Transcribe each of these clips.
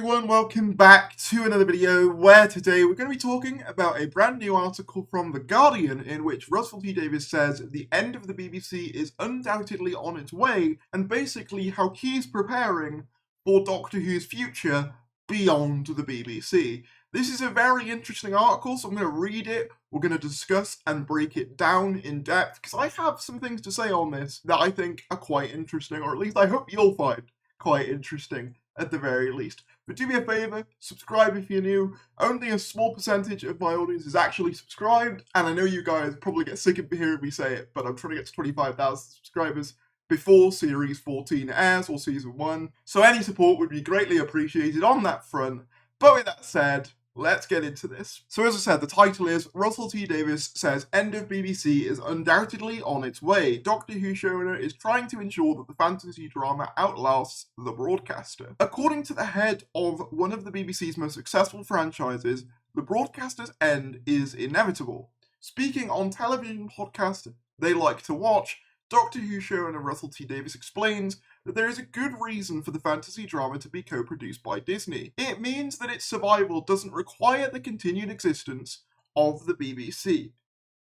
everyone, welcome back to another video where today we're going to be talking about a brand new article from The Guardian in which Russell T Davies says the end of the BBC is undoubtedly on its way and basically how he's preparing for Doctor Who's future beyond the BBC. This is a very interesting article, so I'm going to read it, we're going to discuss and break it down in depth because I have some things to say on this that I think are quite interesting, or at least I hope you'll find quite interesting at the very least. But do me a favour, subscribe if you're new. Only a small percentage of my audience is actually subscribed, and I know you guys probably get sick of hearing me say it, but I'm trying to get to 25,000 subscribers before Series 14 airs, or Season 1, so any support would be greatly appreciated on that front. But with that said, let's get into this. So as I said, the title is Russell T Davies says end of BBC is undoubtedly on its way. Doctor Who showrunner is trying to ensure that the fantasy drama outlasts the broadcaster. According to the head of one of the BBC's most successful franchises, the broadcaster's end is inevitable. Speaking on television podcast They Like to Watch, Doctor Who showrunner Russell T Davies explains that there is a good reason for the fantasy drama to be co-produced by Disney. It means that its survival doesn't require the continued existence of the BBC.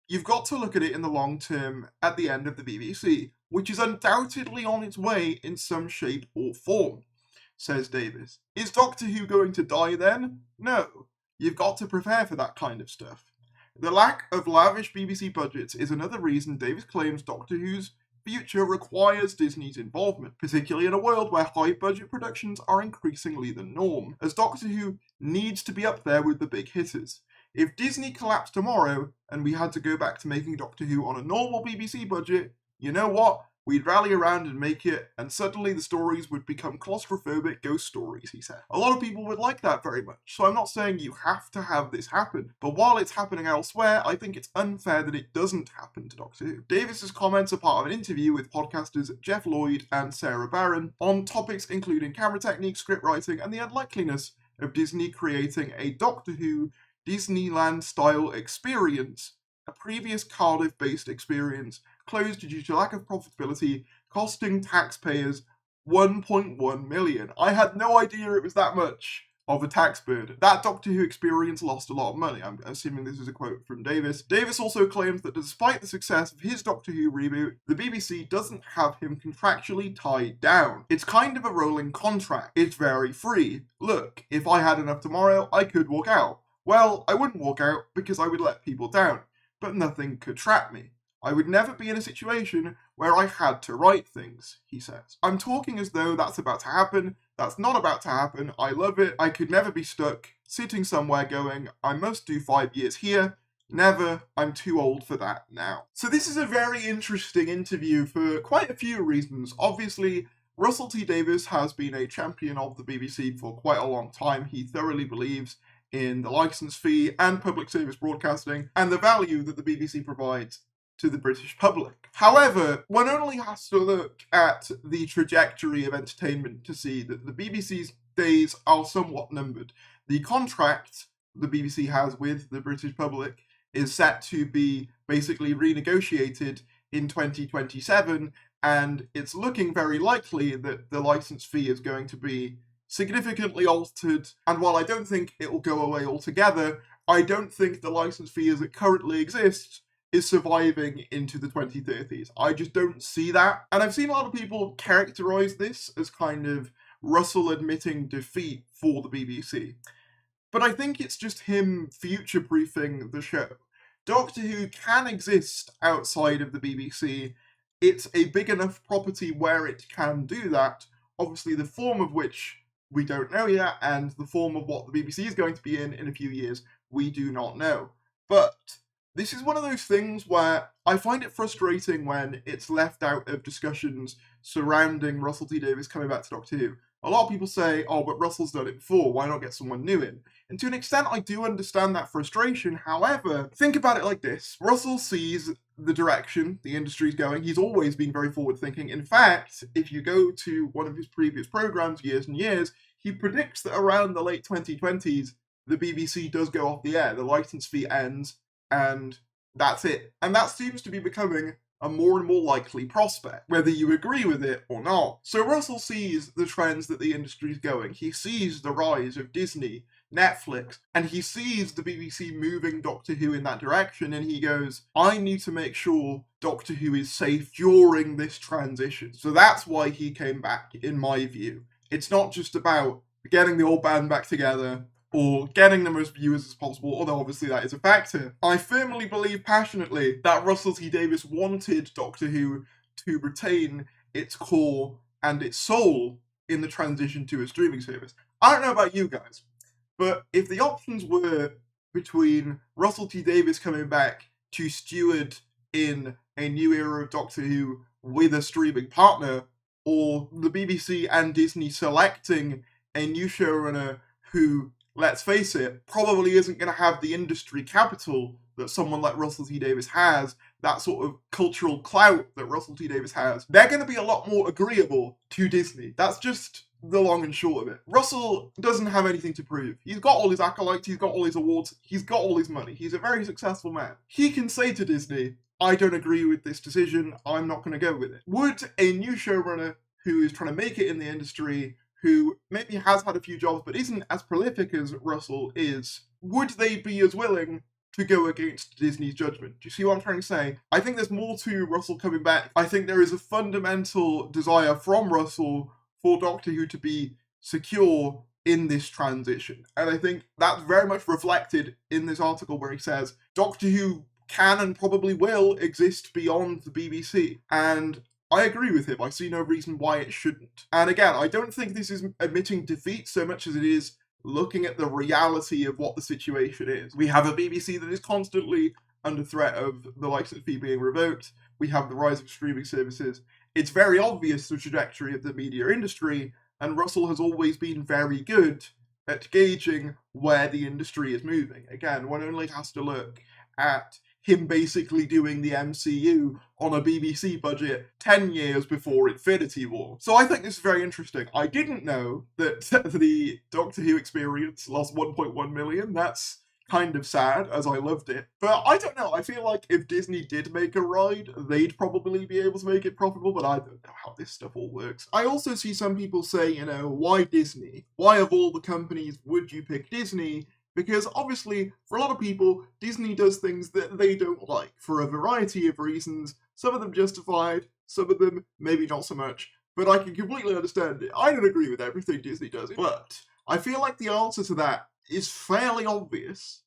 You've got to look at it in the long term at the end of the BBC, which is undoubtedly on its way in some shape or form, says Davies. Is Doctor Who going to die then? No. You've got to prepare for that kind of stuff. The lack of lavish BBC budgets is another reason Davies claims Doctor Who's future requires Disney's involvement, particularly in a world where high-budget productions are increasingly the norm, as Doctor Who needs to be up there with the big hitters. If Disney collapsed tomorrow, and we had to go back to making Doctor Who on a normal BBC budget, you know what? We'd rally around and make it, and suddenly the stories would become claustrophobic ghost stories, he said. A lot of people would like that very much, so I'm not saying you have to have this happen, but while it's happening elsewhere, I think it's unfair that it doesn't happen to Doctor Who. Davies' comments are part of an interview with podcasters Jeff Lloyd and Sarah Barron on topics including camera technique, script writing, and the unlikeliness of Disney creating a Doctor Who Disneyland-style experience, a previous Cardiff-based experience closed due to lack of profitability, costing taxpayers $1.1 million. I had no idea it was that much of a tax burden. That Doctor Who experience lost a lot of money. I'm assuming this is a quote from Davies. Davies also claims that despite the success of his Doctor Who reboot, the BBC doesn't have him contractually tied down. It's kind of a rolling contract. It's very free. Look, if I had enough tomorrow, I could walk out. Well, I wouldn't walk out because I would let people down, but nothing could trap me. I would never be in a situation where I had to write things, he says. I'm talking as though that's about to happen. That's not about to happen. I love it. I could never be stuck sitting somewhere going, I must do 5 years here. Never. I'm too old for that now. So this is a very interesting interview for quite a few reasons. Obviously, Russell T Davies has been a champion of the BBC for quite a long time. He thoroughly believes in the licence fee and public service broadcasting and the value that the BBC provides to the British public. However, one only has to look at the trajectory of entertainment to see that the BBC's days are somewhat numbered. The contract the BBC has with the British public is set to be basically renegotiated in 2027, and it's looking very likely that the licence fee is going to be significantly altered, and while I don't think it will go away altogether, I don't think the licence fee as it currently exists is surviving into the 2030s. I just don't see that. And I've seen a lot of people characterise this as kind of Russell admitting defeat for the BBC. But I think it's just him future-proofing the show. Doctor Who can exist outside of the BBC. It's a big enough property where it can do that. Obviously, the form of which we don't know yet, and the form of what the BBC is going to be in a few years, we do not know. But this is one of those things where I find it frustrating when it's left out of discussions surrounding Russell T Davies coming back to Doctor Who. A lot of people say, oh, but Russell's done it before, why not get someone new in? And to an extent, I do understand that frustration. However, think about it like this. Russell sees the direction the industry's going. He's always been very forward-thinking. In fact, if you go to one of his previous programmes, Years and Years, he predicts that around the late 2020s, the BBC does go off the air. The licence fee ends, and that's it. And that seems to be becoming a more and more likely prospect, whether you agree with it or not. So Russell sees the trends that the industry's going. He sees the rise of Disney, Netflix, and he sees the BBC moving Doctor Who in that direction, and he goes, I need to make sure Doctor Who is safe during this transition. So that's why he came back, in my view. It's not just about getting the old band back together, or getting the most viewers as possible, although obviously that is a factor. I firmly believe passionately that Russell T Davies wanted Doctor Who to retain its core and its soul in the transition to a streaming service. I don't know about you guys, but if the options were between Russell T Davies coming back to steward in a new era of Doctor Who with a streaming partner, or the BBC and Disney selecting a new showrunner who, let's face it, probably isn't going to have the industry capital that someone like Russell T Davies has, that sort of cultural clout that Russell T Davies has, they're going to be a lot more agreeable to Disney. That's just the long and short of it. Russell doesn't have anything to prove. He's got all his acolytes, he's got all his awards, he's got all his money. He's a very successful man. He can say to Disney, I don't agree with this decision, I'm not going to go with it. Would a new showrunner who is trying to make it in the industry, who maybe has had a few jobs but isn't as prolific as Russell is, would they be as willing to go against Disney's judgment? Do you see what I'm trying to say? I think there's more to Russell coming back. I think there is a fundamental desire from Russell for Doctor Who to be secure in this transition. And I think that's very much reflected in this article where he says Doctor Who can and probably will exist beyond the BBC. And I agree with him. I see no reason why it shouldn't. And again, I don't think this is admitting defeat so much as it is looking at the reality of what the situation is. We have a BBC that is constantly under threat of the license fee being revoked. We have the rise of streaming services. It's very obvious the trajectory of the media industry, and Russell has always been very good at gauging where the industry is moving. Again, one only has to look at him basically doing the MCU on a BBC budget 10 years before Infinity War. So I think this is very interesting. I didn't know that the Doctor Who experience lost 1.1 million. That's kind of sad, as I loved it. But I don't know, I feel like if Disney did make a ride, they'd probably be able to make it profitable, but I don't know how this stuff all works. I also see some people say, why Disney? Why of all the companies would you pick Disney? Because obviously, for a lot of people, Disney does things that they don't like, for a variety of reasons. Some of them justified, some of them maybe not so much. But I can completely understand it. I don't agree with everything Disney does. But I feel like the answer to that is fairly obvious.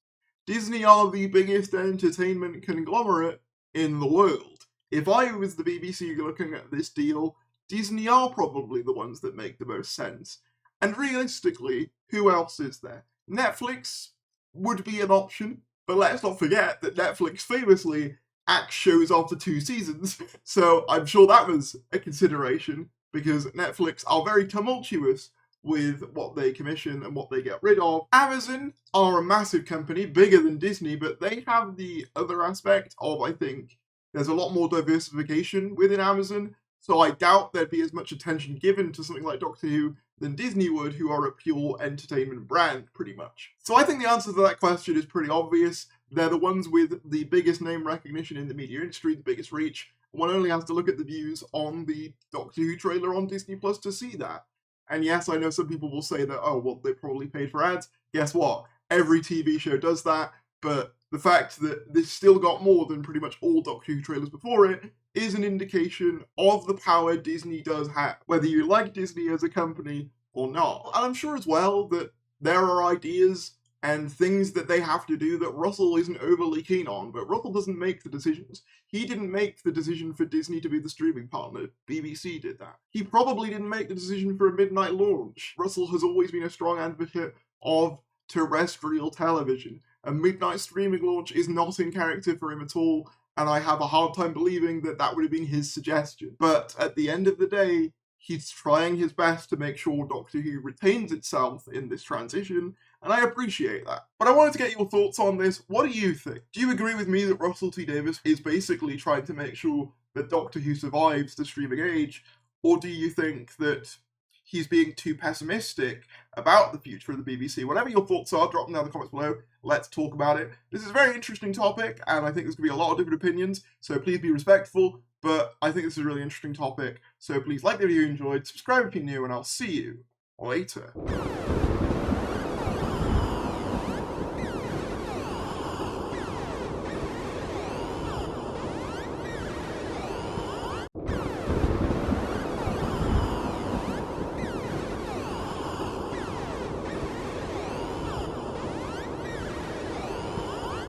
Disney are the biggest entertainment conglomerate in the world. If I was the BBC looking at this deal, Disney are probably the ones that make the most sense. And realistically, who else is there? Netflix would be an option, but let's not forget that Netflix famously axed shows after 2 seasons, so I'm sure that was a consideration, because Netflix are very tumultuous with what they commission and what they get rid of. Amazon are a massive company, bigger than Disney, but they have the other aspect of, I think, there's a lot more diversification within Amazon, so I doubt there'd be as much attention given to something like Doctor Who than Disney would, who are a pure entertainment brand, pretty much. So I think the answer to that question is pretty obvious. They're the ones with the biggest name recognition in the media industry, the biggest reach. One only has to look at the views on the Doctor Who trailer on Disney Plus to see that. And yes, I know some people will say that, oh, well, they probably paid for ads. Guess what? Every TV show does that, but the fact that this still got more than pretty much all Doctor Who trailers before it is an indication of the power Disney does have, whether you like Disney as a company or not. And I'm sure as well that there are ideas and things that they have to do that Russell isn't overly keen on, but Russell doesn't make the decisions. He didn't make the decision for Disney to be the streaming partner. BBC did that. He probably didn't make the decision for a midnight launch. Russell has always been a strong advocate of terrestrial television. A midnight streaming launch is not in character for him at all, and I have a hard time believing that that would have been his suggestion. But at the end of the day, he's trying his best to make sure Doctor Who retains itself in this transition, and I appreciate that. But I wanted to get your thoughts on this. What do you think? Do you agree with me that Russell T Davies is basically trying to make sure that Doctor Who survives the streaming age, or do you think that he's being too pessimistic about the future of the BBC. Whatever your thoughts are, drop them down in the comments below. Let's talk about it. This is a very interesting topic, and I think there's going to be a lot of different opinions, so please be respectful, but I think this is a really interesting topic, so please like the video if you enjoyed, subscribe if you're new, and I'll see you later.